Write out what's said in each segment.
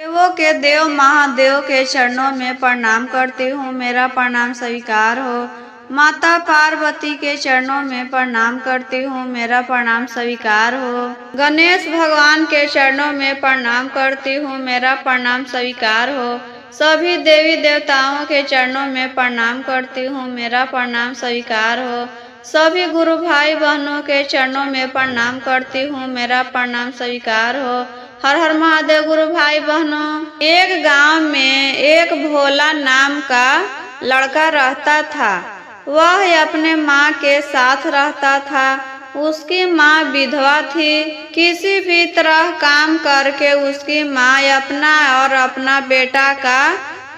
देवों के देव महादेव के चरणों में प्रणाम करती हूँ, मेरा प्रणाम स्वीकार हो। माता पार्वती के चरणों में प्रणाम करती हूँ, मेरा प्रणाम स्वीकार हो। गणेश भगवान के चरणों में प्रणाम करती हूँ, मेरा प्रणाम स्वीकार हो। सभी देवी देवताओं के चरणों में प्रणाम करती हूँ, मेरा प्रणाम स्वीकार हो। सभी गुरु भाई बहनों के चरणों में प्रणाम करती हूँ, मेरा प्रणाम स्वीकार हो। हर हर महादेव गुरु भाई बहनों। एक गांव में एक भोला नाम का लड़का रहता था। वह अपने माँ के साथ रहता था। उसकी माँ विधवा थी। किसी भी तरह काम करके उसकी माँ अपना और अपना बेटा का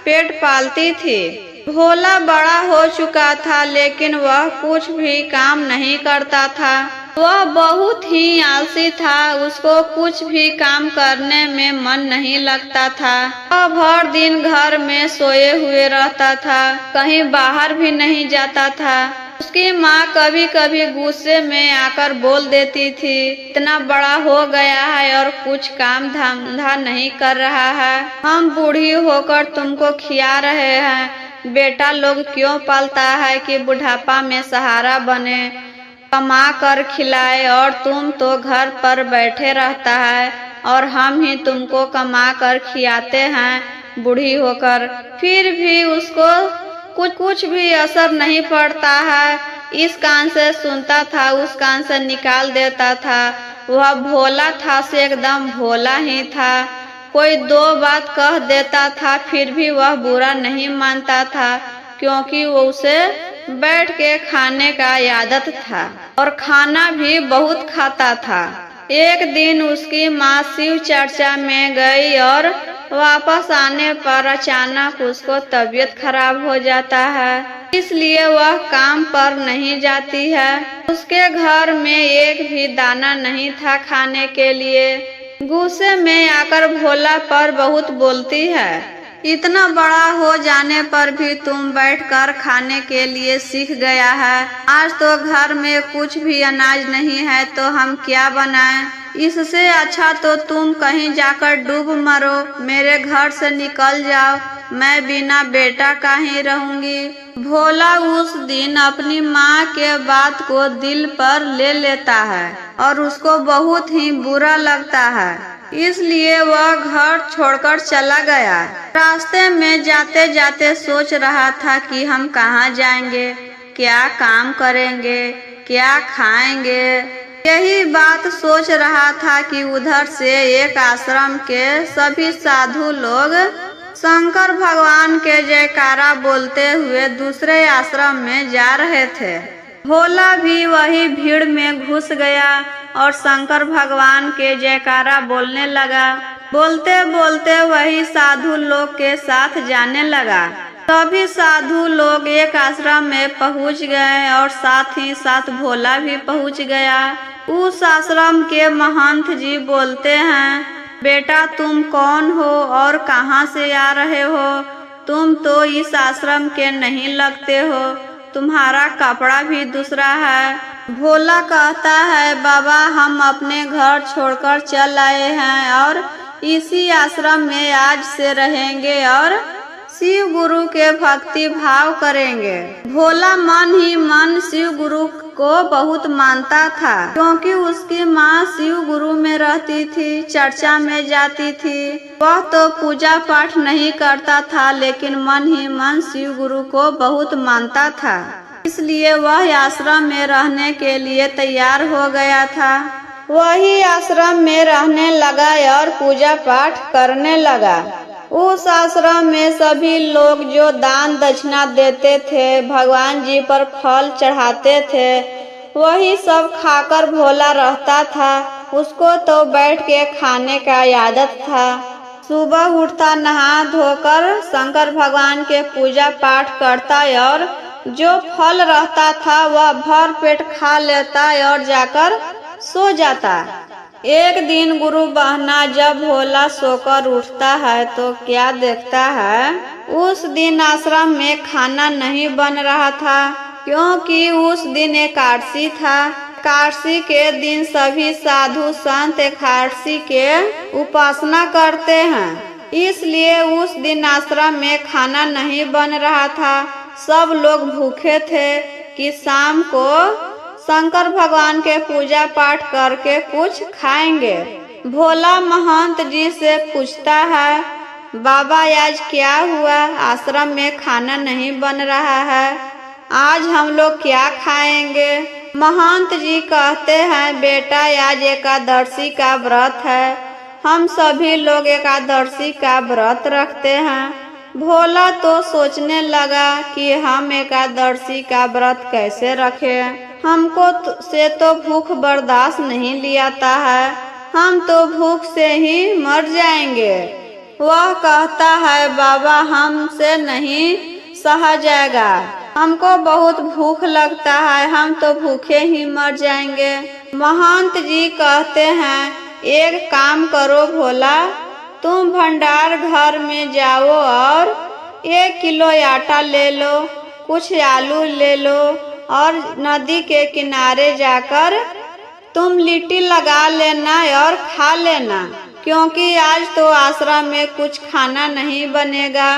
पेट पालती थी। भोला बड़ा हो चुका था, लेकिन वह कुछ भी काम नहीं करता था। वह बहुत ही आलसी था। उसको कुछ भी काम करने में मन नहीं लगता था। वह भर दिन घर में सोए हुए रहता था, कहीं बाहर भी नहीं जाता था। उसकी माँ कभी कभी गुस्से में आकर बोल देती थी, इतना बड़ा हो गया है और कुछ काम धंधा नहीं कर रहा है। हम बूढ़ी होकर तुमको खिला रहे हैं, बेटा लोग क्यों पालता है कि बुढ़ापा में सहारा बने, कमा कर खिलाए, और तुम तो घर पर बैठे रहता है और हम ही तुमको कमा कर खिलाते हैं बूढ़ी होकर। फिर भी उसको कुछ भी असर नहीं पड़ता है। इस कान से सुनता था, उस कान से निकाल देता था। वह भोला था से एकदम भोला ही था। कोई दो बात कह देता था, फिर भी वह बुरा नहीं मानता था, क्योंकि वो उसे बैठ के खाने का आदत था और खाना भी बहुत खाता था। एक दिन उसकी माँ शिव चर्चा में गई और वापस आने पर अचानक उसको तबीयत खराब हो जाता है, इसलिए वह काम पर नहीं जाती है। उसके घर में एक भी दाना नहीं था खाने के लिए। गुस्से में आकर भोला पर बहुत बोलती है, इतना बड़ा हो जाने पर भी तुम बैठकर खाने के लिए सीख गया है। आज तो घर में कुछ भी अनाज नहीं है तो हम क्या बनाएं? इससे अच्छा तो तुम कहीं जाकर डूब मरो। मेरे घर से निकल जाओ, मैं बिना बेटा का ही रहूंगी। भोला उस दिन अपनी माँ के बात को दिल पर ले लेता है और उसको बहुत ही बुरा लगता है, इसलिए वह घर छोड़कर चला गया। रास्ते में जाते जाते सोच रहा था कि हम कहाँ जाएंगे, क्या काम करेंगे, क्या खाएंगे। यही बात सोच रहा था कि उधर से एक आश्रम के सभी साधु लोग शंकर भगवान के जयकारा बोलते हुए दूसरे आश्रम में जा रहे थे। भोला भी वही भीड़ में घुस गया और शंकर भगवान के जयकारा बोलने लगा। बोलते बोलते वही साधु लोग के साथ जाने लगा। सभी साधु लोग एक आश्रम में पहुंच गए और साथ ही साथ भोला भी पहुंच गया। उस आश्रम के महंत जी बोलते हैं, बेटा तुम कौन हो और कहां से आ रहे हो? तुम तो इस आश्रम के नहीं लगते हो, तुम्हारा कपड़ा भी दूसरा है। भोला कहता है, बाबा हम अपने घर छोड़कर चल आए हैं और इसी आश्रम में आज से रहेंगे और शिव गुरु के भक्ति भाव करेंगे। भोला मन ही मन शिव गुरु को बहुत मानता था, क्योंकि उसकी माँ शिव गुरु में रहती थी, चर्चा में जाती थी। वह तो पूजा पाठ नहीं करता था, लेकिन मन ही मन शिव गुरु को बहुत मानता था, इसलिए वह आश्रम में रहने के लिए तैयार हो गया था। वही आश्रम में रहने लगा और पूजा पाठ करने लगा। उस आश्रम में सभी लोग जो दान दक्षिणा देते थे, भगवान जी पर फल चढ़ाते थे, वही सब खाकर भोला रहता था। उसको तो बैठ के खाने का आदत था। सुबह उठता, नहा धोकर शंकर भगवान के पूजा पाठ करता और जो फल रहता था वह भर पेट खा लेता और जाकर सो जाता। एक दिन गुरु बहना जब भोला सोकर उठता है तो क्या देखता है, उस दिन आश्रम में खाना नहीं बन रहा था, क्योंकि उस दिन एकादशी था। एकादशी के दिन सभी साधु संत एकादशी के उपासना करते हैं। इसलिए उस दिन आश्रम में खाना नहीं बन रहा था। सब लोग भूखे थे कि शाम को शंकर भगवान के पूजा पाठ करके कुछ खाएंगे। भोला महंत जी से पूछता है, बाबा आज क्या हुआ? आश्रम में खाना नहीं बन रहा है, आज हम लोग क्या खाएंगे? महंत जी कहते हैं, बेटा आज एकादशी का व्रत है, हम सभी लोग एकादशी का व्रत रखते हैं। भोला तो सोचने लगा कि हम एकादशी का व्रत कैसे रखें, हमको से तो भूख बर्दाश्त नहीं लियाता है, हम तो भूख से ही मर जाएंगे। वह कहता है, बाबा हमसे नहीं सहा जाएगा, हमको बहुत भूख लगता है, हम तो भूखे ही मर जाएंगे। महंत जी कहते हैं, एक काम करो भोला, तुम भंडार घर में जाओ और 1 किलो आटा ले लो, कुछ आलू ले लो और नदी के किनारे जाकर तुम लिट्टी लगा लेना और खा लेना, क्योंकि आज तो आश्रम में कुछ खाना नहीं बनेगा,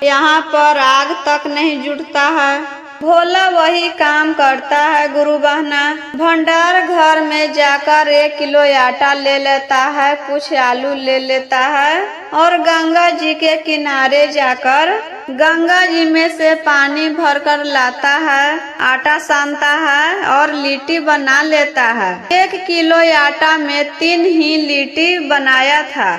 यहाँ पर आग तक नहीं जुटता है। भोला वही काम करता है गुरु बहना। भंडार घर में जाकर 1 किलो आटा ले लेता है, कुछ आलू ले लेता है और गंगा जी के किनारे जाकर गंगा जी में से पानी भरकर लाता है, आटा सानता है और लिट्टी बना लेता है। 1 किलो आटा में 3 ही लिट्टी बनाया था।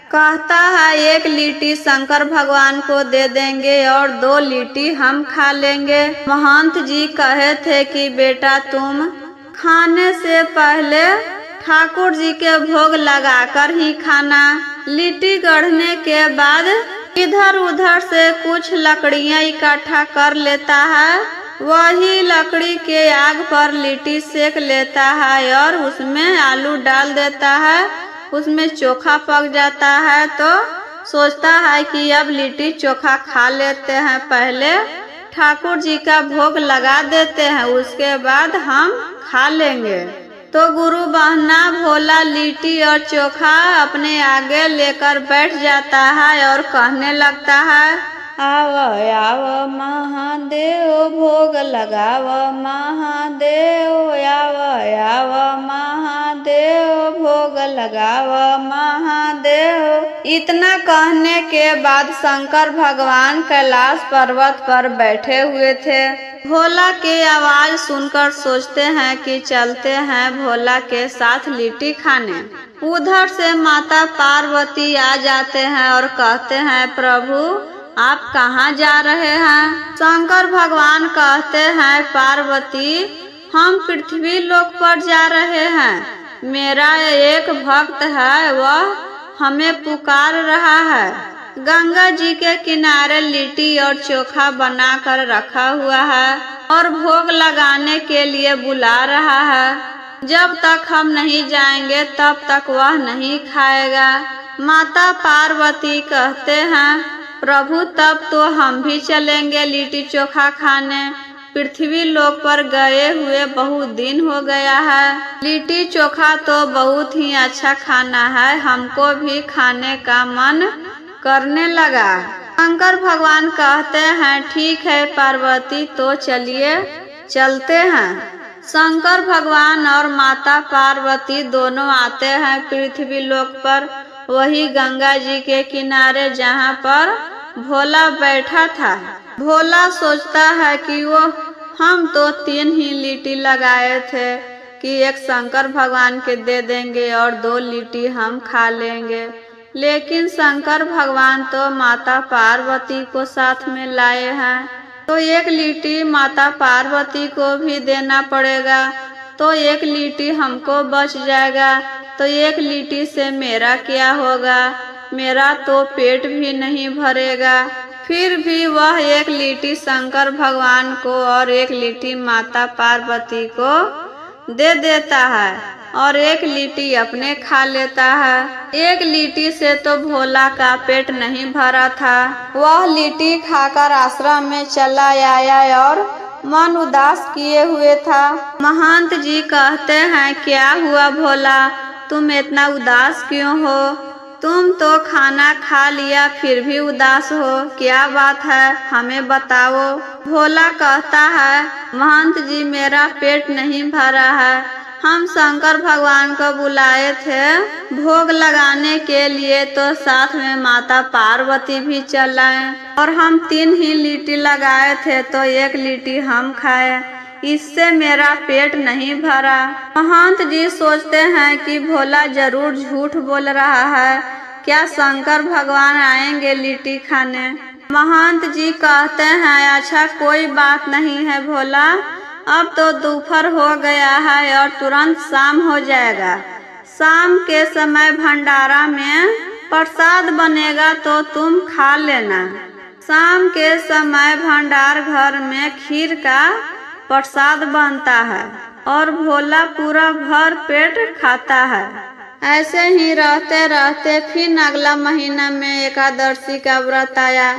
कहता है, 1 लिट्टी शंकर भगवान को दे देंगे और 2 लिट्टी हम खा लेंगे। महंत जी कहे थे कि बेटा तुम खाने से पहले ठाकुर जी के भोग लगाकर ही खाना। लिट्टी गढ़ने के बाद इधर उधर से कुछ लकड़ियां इकट्ठा कर लेता है, वही लकड़ी के आग पर लिट्टी सेक लेता है और उसमें आलू डाल देता है, उसमें चोखा पक जाता है तो सोचता है कि अब लिट्टी चोखा खा लेते हैं, पहले ठाकुर जी का भोग लगा देते हैं, उसके बाद हम खा लेंगे। तो गुरु बहना भोला लिट्टी और चोखा अपने आगे लेकर बैठ जाता है और कहने लगता है, आव आव महादेव भोग लगाव महादेव, आव आव महादेव भोग लगाव महादेव। इतना कहने के बाद शंकर भगवान कैलाश पर्वत पर बैठे हुए थे। भोला के आवाज सुनकर सोचते हैं कि चलते हैं भोला के साथ लिट्टी खाने। उधर से माता पार्वती आ जाते हैं और कहते हैं, प्रभु आप कहाँ जा रहे हैं? शंकर भगवान कहते हैं, पार्वती हम पृथ्वी लोक पर जा रहे हैं, मेरा एक भक्त है, वह हमें पुकार रहा है। गंगा जी के किनारे लिट्टी और चोखा बनाकर रखा हुआ है और भोग लगाने के लिए बुला रहा है, जब तक हम नहीं जाएंगे तब तक वह नहीं खाएगा। माता पार्वती कहते हैं, प्रभु तब तो हम भी चलेंगे लिट्टी चोखा खाने, पृथ्वी लोक पर गए हुए बहुत दिन हो गया है, लिट्टी चोखा तो बहुत ही अच्छा खाना है, हमको भी खाने का मन करने लगा। शंकर भगवान कहते हैं, ठीक है पार्वती तो चलिए चलते हैं। शंकर भगवान और माता पार्वती दोनों आते हैं पृथ्वी लोक पर, वही गंगा जी के किनारे जहाँ पर भोला बैठा था। भोला सोचता है कि वो हम तो 3 ही लिट्टी लगाए थे कि एक शंकर भगवान के दे देंगे और 2 लिट्टी हम खा लेंगे, लेकिन शंकर भगवान तो माता पार्वती को साथ में लाए हैं, तो 1 लिट्टी माता पार्वती को भी देना पड़ेगा, तो 1 लिट्टी हमको बच जाएगा, तो 1 लिट्टी से मेरा क्या होगा, मेरा तो पेट भी नहीं भरेगा। फिर भी वह 1 लिट्टी शंकर भगवान को और 1 लिट्टी माता पार्वती को दे देता है और 1 लिट्टी अपने खा लेता है। 1 लिट्टी से तो भोला का पेट नहीं भरा था, वह लिट्टी खाकर आश्रम में चला आया और मन उदास किए हुए था। महंत जी कहते हैं, क्या हुआ भोला, तुम इतना उदास क्यों हो? तुम तो खाना खा लिया फिर भी उदास हो, क्या बात है हमें बताओ। भोला कहता है, महंत जी मेरा पेट नहीं भरा है, हम शंकर भगवान को बुलाए थे भोग लगाने के लिए, तो साथ में माता पार्वती भी चल आए और हम 3 ही लिट्टी लगाए थे तो 1 लिट्टी हम खाए, इससे मेरा पेट नहीं भरा। महंत जी सोचते हैं कि भोला जरूर झूठ बोल रहा है, क्या शंकर भगवान आएंगे लिट्टी खाने। महंत जी कहते हैं, अच्छा कोई बात नहीं है भोला, अब तो दोपहर हो गया है और तुरंत शाम हो जाएगा। शाम के समय भंडारा में प्रसाद बनेगा तो तुम खा लेना। शाम के समय भंडार घर में खीर का प्रसाद बनता है और भोला पूरा भर पेट खाता है। ऐसे ही रहते रहते फिर अगला महीना में एकादशी का व्रत आया।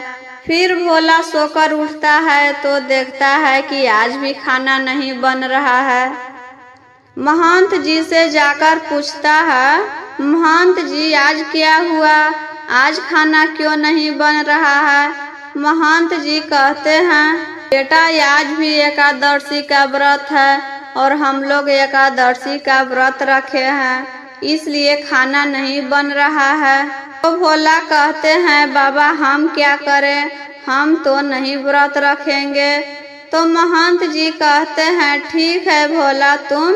फिर भोला सोकर उठता है तो देखता है कि आज भी खाना नहीं बन रहा है। महंत जी से जाकर पूछता है, महंत जी आज क्या हुआ, आज खाना क्यों नहीं बन रहा है। महंत जी कहते हैं, बेटा आज भी एकादशी का व्रत है और हम लोग एकादशी का व्रत रखे हैं, इसलिए खाना नहीं बन रहा है। तो भोला कहते हैं, बाबा हम क्या करें, हम तो नहीं व्रत रखेंगे। तो महंत जी कहते हैं, ठीक है भोला, तुम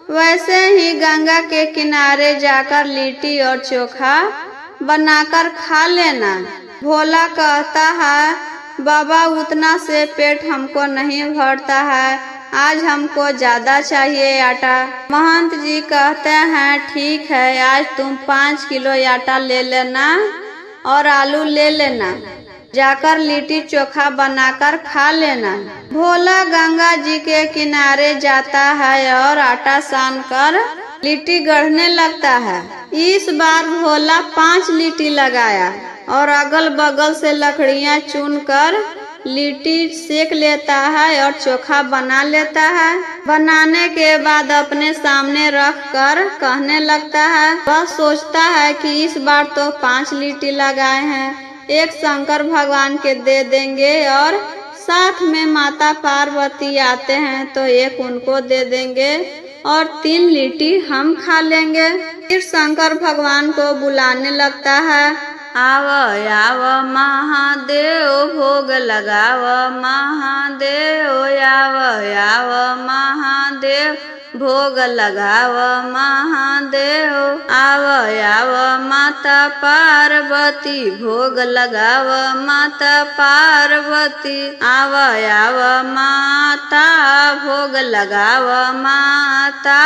वैसे ही गंगा के किनारे जाकर लिट्टी और चोखा बनाकर खा लेना। भोला कहता है, बाबा उतना से पेट हमको नहीं भरता है, आज हमको ज्यादा चाहिए आटा। महंत जी कहते हैं, ठीक है आज तुम 5 किलो आटा ले लेना और आलू ले लेना, जाकर लिट्टी चोखा बनाकर खा लेना। भोला गंगा जी के किनारे जाता है और आटा सान कर लिट्टी गढ़ने लगता है। इस बार भोला 5 लिट्टी लगाया और अगल बगल से लकड़ियां चुनकर लिट्टी सेक लेता है और चोखा बना लेता है। बनाने के बाद अपने सामने रख कर कहने लगता है, वह सोचता है कि इस बार तो 5 लिट्टी लगाए हैं, एक शंकर भगवान के दे देंगे और साथ में माता पार्वती आते हैं तो एक उनको दे देंगे और 3 लिट्टी हम खा लेंगे। फिर शंकर भगवान को बुलाने लगता है, आव आव महादेव भोग लगाव महादेव, आव आव महादेव भोग लगाव महादेव, आव आव माता पार्वती भोग लगाव माता पार्वती, आव आव माता भोग लगाव माता।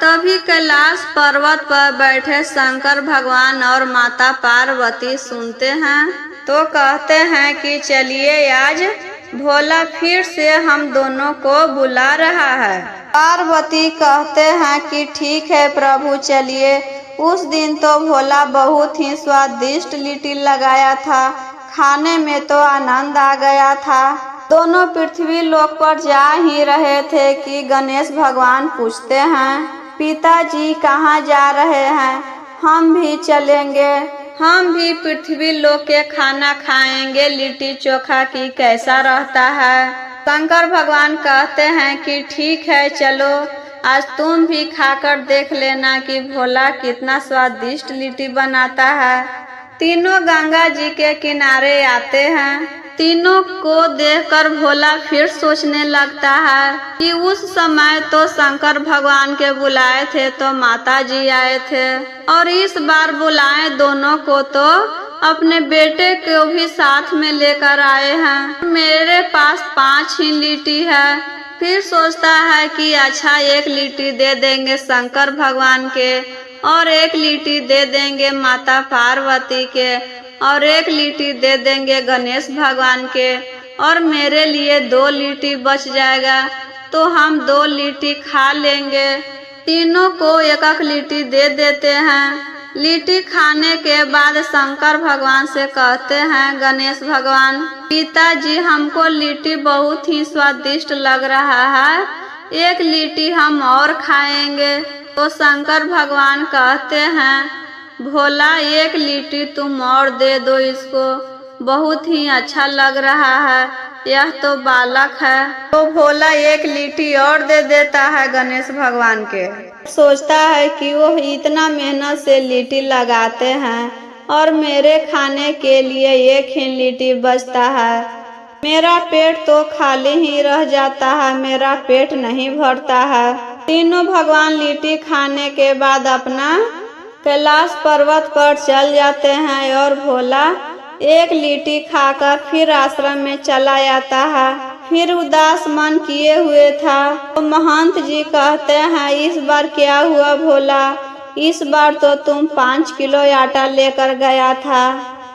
तभी कैलाश पर्वत पर बैठे शंकर भगवान और माता पार्वती सुनते हैं तो कहते हैं कि चलिए आज भोला फिर से हम दोनों को बुला रहा है। पार्वती कहते हैं कि ठीक है प्रभु चलिए। उस दिन तो भोला बहुत ही स्वादिष्ट लिट्टी लगाया था, खाने में तो आनंद आ गया था। दोनों पृथ्वी लोक पर जा ही रहे थे कि गणेश भगवान पूछते हैं, पिताजी कहाँ जा रहे हैं, हम भी चलेंगे, हम भी पृथ्वी लोक के खाना खाएंगे लिट्टी चोखा की कैसा रहता है। शंकर भगवान कहते हैं कि ठीक है चलो, आज तुम भी खाकर देख लेना कि भोला कितना स्वादिष्ट लिट्टी बनाता है। तीनों गंगा जी के किनारे आते हैं। तीनों को देखकर भोला फिर सोचने लगता है कि उस समय तो शंकर भगवान के बुलाए थे तो माता जी आए थे और इस बार बुलाए दोनों को तो अपने बेटे को भी साथ में लेकर आए हैं। मेरे पास 5 ही लिट्टी है। फिर सोचता है कि अच्छा 1 लिट्टी दे देंगे शंकर भगवान के और 1 लिट्टी दे देंगे माता पार्वती के और 1 लिट्टी दे देंगे गणेश भगवान के और मेरे लिए 2 लिट्टी बच जाएगा तो हम 2 लिट्टी खा लेंगे। तीनों को 1-1 लिट्टी दे देते हैं। लिट्टी खाने के बाद शंकर भगवान से कहते हैं गणेश भगवान, पिताजी हमको लिट्टी बहुत ही स्वादिष्ट लग रहा है, 1 लिट्टी हम और खाएंगे। तो शंकर भगवान कहते हैं, भोला एक लिट्टी तुम और दे दो इसको, बहुत ही अच्छा लग रहा है, यह तो बालक है। तो भोला एक लिट्टी और दे देता है गणेश भगवान के। सोचता है कि वो इतना मेहनत से लिट्टी लगाते हैं और मेरे खाने के लिए एक ही लिट्टी बचता है। मेरा पेट तो खाली ही रह जाता है, मेरा पेट नहीं भरता है। तीनों भगवान लिट्टी खाने के बाद अपना कैलाश पर्वत पर चल जाते हैं और भोला एक लिट्टी खाकर फिर आश्रम में चला जाता है। फिर उदास मन किए हुए था तो महंत जी कहते हैं, इस बार क्या हुआ भोला, इस बार तो तुम 5 किलो आटा लेकर गया था,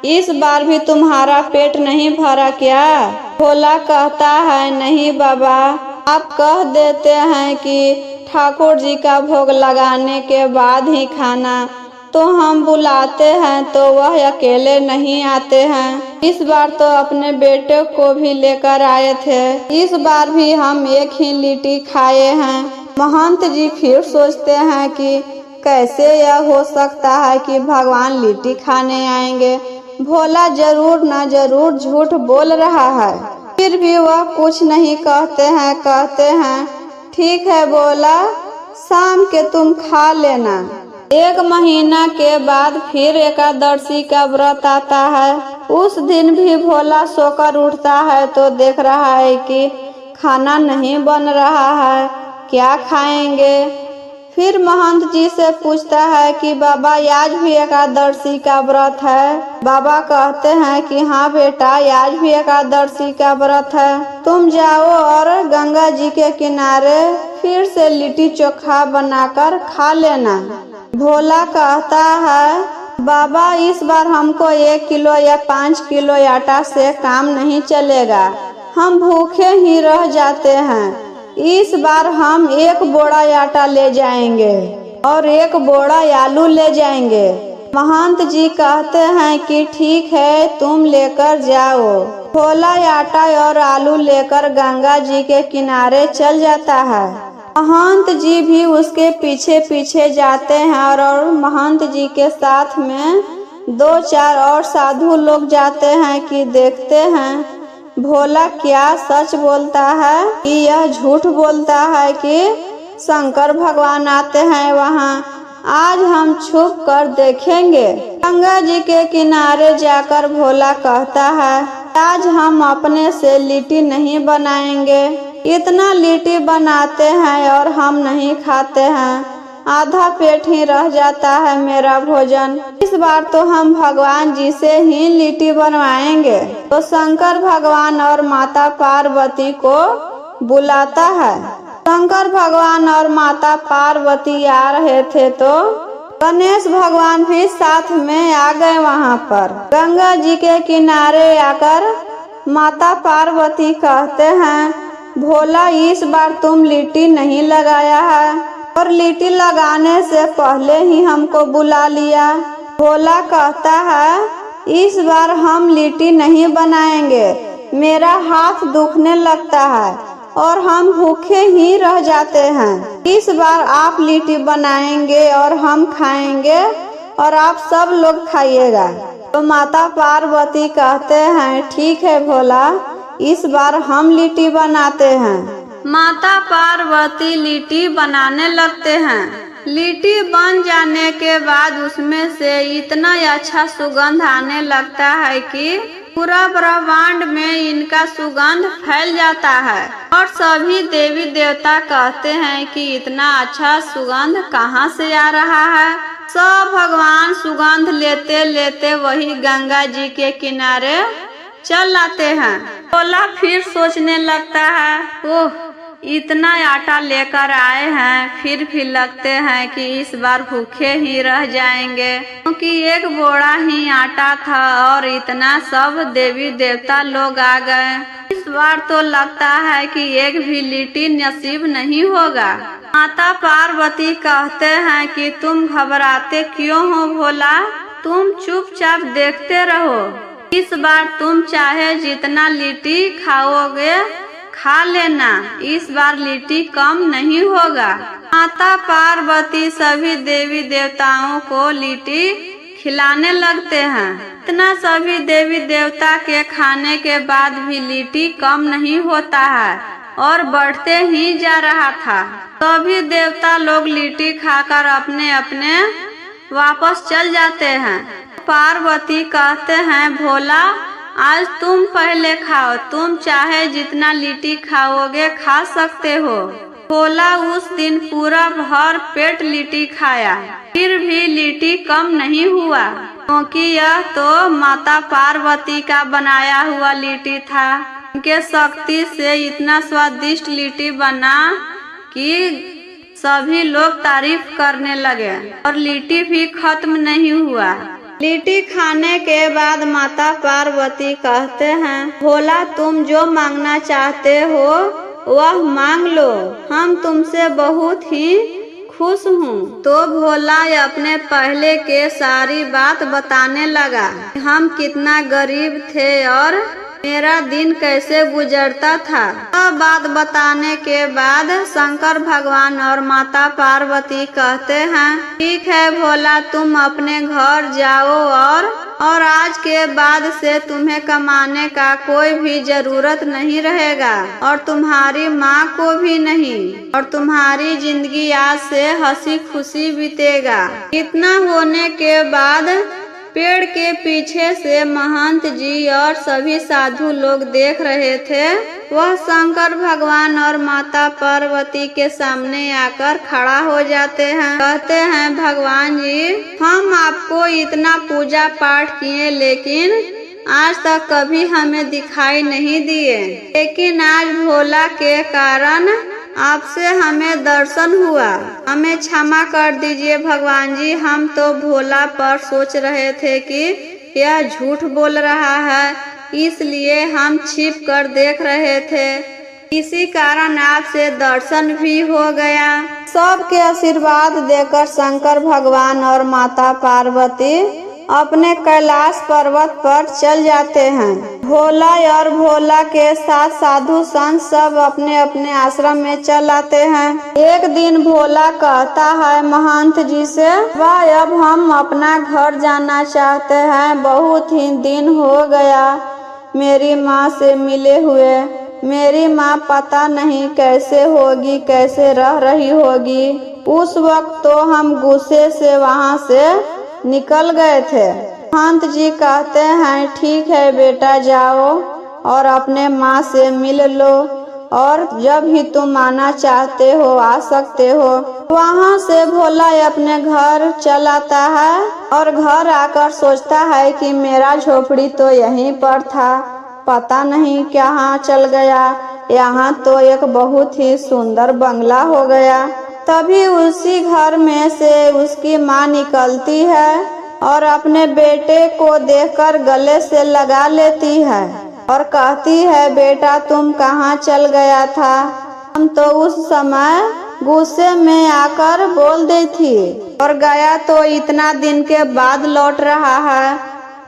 इस बार भी तुम्हारा पेट नहीं भरा क्या? भोला कहता है, नहीं बाबा, आप कह देते हैं कि ठाकुर जी का भोग लगाने के बाद ही खाना, तो हम बुलाते हैं तो वह अकेले नहीं आते हैं। इस बार तो अपने बेटे को भी लेकर आए थे, इस बार भी हम एक ही लिट्टी खाए हैं। महंत जी फिर सोचते हैं कि कैसे यह हो सकता है कि भगवान लिट्टी खाने आएंगे, भोला जरूर न जरूर झूठ बोल रहा है। फिर भी वह कुछ नहीं कहते हैं ठीक है भोला, शाम के तुम खा लेना। 1 महीना के बाद फिर एकादशी का व्रत आता है। उस दिन भी भोला सोकर उठता है तो देख रहा है कि खाना नहीं बन रहा है, क्या खाएंगे? फिर महंत जी से पूछता है कि बाबा आज भी एकादशी का व्रत है? बाबा कहते हैं कि हाँ बेटा, आज भी एकादशी का व्रत है, तुम जाओ और गंगा जी के किनारे फिर से लिट्टी चोखा बनाकर खा लेना। भोला कहता है, बाबा इस बार हमको 1 किलो या 5 किलो आटा से काम नहीं चलेगा, हम भूखे ही रह जाते हैं। इस बार हम 1 बोरा आटा ले जाएंगे और 1 बोरा आलू ले जाएंगे। महंत जी कहते हैं कि ठीक है, तुम लेकर जाओ। भोला आटा और आलू लेकर गंगा जी के किनारे चल जाता है। महंत जी भी उसके पीछे पीछे जाते हैं और महंत जी के साथ में 2-4 और साधु लोग जाते हैं कि देखते हैं भोला क्या सच बोलता है कि यह झूठ बोलता है कि शंकर भगवान आते हैं वहाँ। आज हम छुप कर देखेंगे। गंगा जी के किनारे जाकर भोला कहता है, आज हम अपने से लिट्टी नहीं बनाएंगे, इतना लिट्टी बनाते हैं और हम नहीं खाते हैं, आधा पेट ही रह जाता है मेरा भोजन। इस बार तो हम भगवान जी से ही लिट्टी बनवाएंगे। तो शंकर भगवान और माता पार्वती को बुलाता है। शंकर भगवान और माता पार्वती आ रहे थे तो गणेश भगवान भी साथ में आ गए। वहाँ पर गंगा जी के किनारे आकर माता पार्वती कहते हैं, भोला इस बार तुम लिट्टी नहीं लगाया है और लिट्टी लगाने से पहले ही हमको बुला लिया। भोला कहता है, इस बार हम लिट्टी नहीं बनाएंगे, मेरा हाथ दुखने लगता है और हम भूखे ही रह जाते हैं। इस बार आप लिट्टी बनाएंगे और हम खाएंगे और आप सब लोग खाइएगा। तो माता पार्वती कहते हैं, ठीक है भोला, इस बार हम लिट्टी बनाते हैं। माता पार्वती लिट्टी बनाने लगते हैं। लिट्टी बन जाने के बाद उसमें से इतना अच्छा सुगंध आने लगता है कि पूरा ब्रह्मांड में इनका सुगंध फैल जाता है और सभी देवी देवता कहते हैं कि इतना अच्छा सुगंध कहाँ से आ रहा है। सब भगवान सुगंध लेते लेते वही गंगा जी के किनारे चल आते हैं। भोला फिर सोचने लगता है, ओह इतना आटा लेकर आए हैं, फिर भी लगते हैं कि इस बार भूखे ही रह जाएंगे, क्योंकि 1 बोरा ही आटा था और इतना सब देवी देवता लोग आ गए। इस बार तो लगता है कि एक भी लिट्टी नसीब नहीं होगा। माता पार्वती कहते हैं कि तुम घबराते क्यों हो भोला, तुम चुपचाप देखते रहो, इस बार तुम चाहे जितना लिट्टी खाओगे खा लेना, इस बार लिट्टी कम नहीं होगा। माता पार्वती सभी देवी देवताओं को लिट्टी खिलाने लगते हैं। इतना सभी देवी देवता के खाने के बाद भी लिट्टी कम नहीं होता है और बढ़ते ही जा रहा था। सभी देवता लोग लिट्टी खाकर अपने अपने वापस चल जाते हैं। पार्वती कहते हैं, भोला आज तुम पहले खाओ, तुम चाहे जितना लिट्टी खाओगे खा सकते हो। भोला उस दिन पूरा भर पेट लिट्टी खाया, फिर भी लिट्टी कम नहीं हुआ, क्योंकि यह तो माता पार्वती का बनाया हुआ लिट्टी था। उनके शक्ति से इतना स्वादिष्ट लिट्टी बना कि सभी लोग तारीफ करने लगे और लिट्टी भी खत्म नहीं हुआ। लिट्टी खाने के बाद माता पार्वती कहते हैं, भोला तुम जो मांगना चाहते हो वह मांग लो, हम तुमसे बहुत ही खुश हूँ। तो भोला अपने पहले के सारी बात बताने लगा, हम कितना गरीब थे और मेरा दिन कैसे गुजरता था। यह बात बताने के बाद शंकर भगवान और माता पार्वती कहते हैं, ठीक है भोला तुम अपने घर जाओ और आज के बाद से तुम्हें कमाने का कोई भी जरूरत नहीं रहेगा और तुम्हारी माँ को भी नहीं, और तुम्हारी जिंदगी आज से हंसी खुशी बीतेगा। इतना होने के बाद पेड़ के पीछे से महंत जी और सभी साधु लोग देख रहे थे। वह शंकर भगवान और माता पार्वती के सामने आकर खड़ा हो जाते हैं। कहते हैं, भगवान जी हम आपको इतना पूजा पाठ किए लेकिन आज तक कभी हमें दिखाई नहीं दिए, लेकिन आज भोला के कारण आपसे हमें दर्शन हुआ। हमें क्षमा कर दीजिए भगवान जी, हम तो भोला पर सोच रहे थे कि यह झूठ बोल रहा है, इसलिए हम छिप कर देख रहे थे, इसी कारण आपसे दर्शन भी हो गया। सबके आशीर्वाद देकर शंकर भगवान और माता पार्वती अपने कैलाश पर्वत पर चल जाते हैं। भोला और भोला के साथ साधु संत सब अपने अपने आश्रम में चल आते हैं। एक दिन भोला कहता है महंत जी से, भाई अब हम अपना घर जाना चाहते हैं, बहुत ही दिन हो गया मेरी माँ से मिले हुए। मेरी माँ पता नहीं कैसे होगी, कैसे रह रही होगी। उस वक्त तो हम गुस्से से वहाँ से निकल गए थे। महंत जी कहते हैं, ठीक है बेटा जाओ और अपने माँ से मिल लो और जब भी तुम आना चाहते हो आ सकते हो। वहाँ से भोला अपने घर चल आता है और घर आकर सोचता है कि मेरा झोपड़ी तो यहीं पर था, पता नहीं कहाँ चल गया, यहाँ तो एक बहुत ही सुंदर बंगला हो गया। तभी उसी घर में से उसकी माँ निकलती है और अपने बेटे को देखकर गले से लगा लेती है और कहती है, बेटा तुम कहाँ चल गया था? हम तो उस समय गुस्से में आकर बोल दी थी और गया तो इतना दिन के बाद लौट रहा है।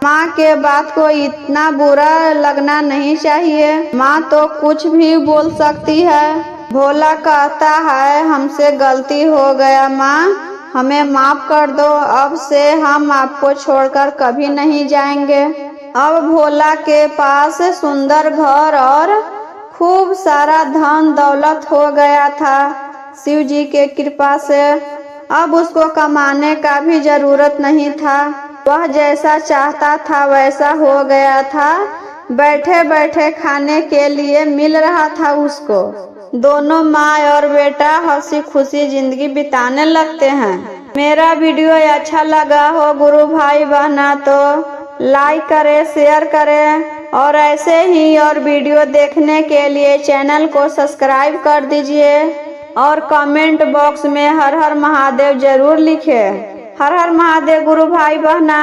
माँ के बात को इतना बुरा लगना नहीं चाहिए, माँ तो कुछ भी बोल सकती है। भोला कहता है, हमसे गलती हो गया माँ, हमें माफ कर दो, अब से हम आपको छोड़कर कभी नहीं जाएंगे। अब भोला के पास सुंदर घर और खूब सारा धन दौलत हो गया था शिव जी के कृपा से। अब उसको कमाने का भी जरूरत नहीं था, वह जैसा चाहता था वैसा हो गया था। बैठे बैठे खाने के लिए मिल रहा था उसको। दोनों माँ और बेटा हंसी खुशी जिंदगी बिताने लगते हैं। मेरा वीडियो अच्छा लगा हो गुरु भाई बहना तो लाइक करें, शेयर करें और ऐसे ही और वीडियो देखने के लिए चैनल को सब्सक्राइब कर दीजिए और कमेंट बॉक्स में हर हर महादेव जरूर लिखें। हर हर महादेव गुरु भाई बहना।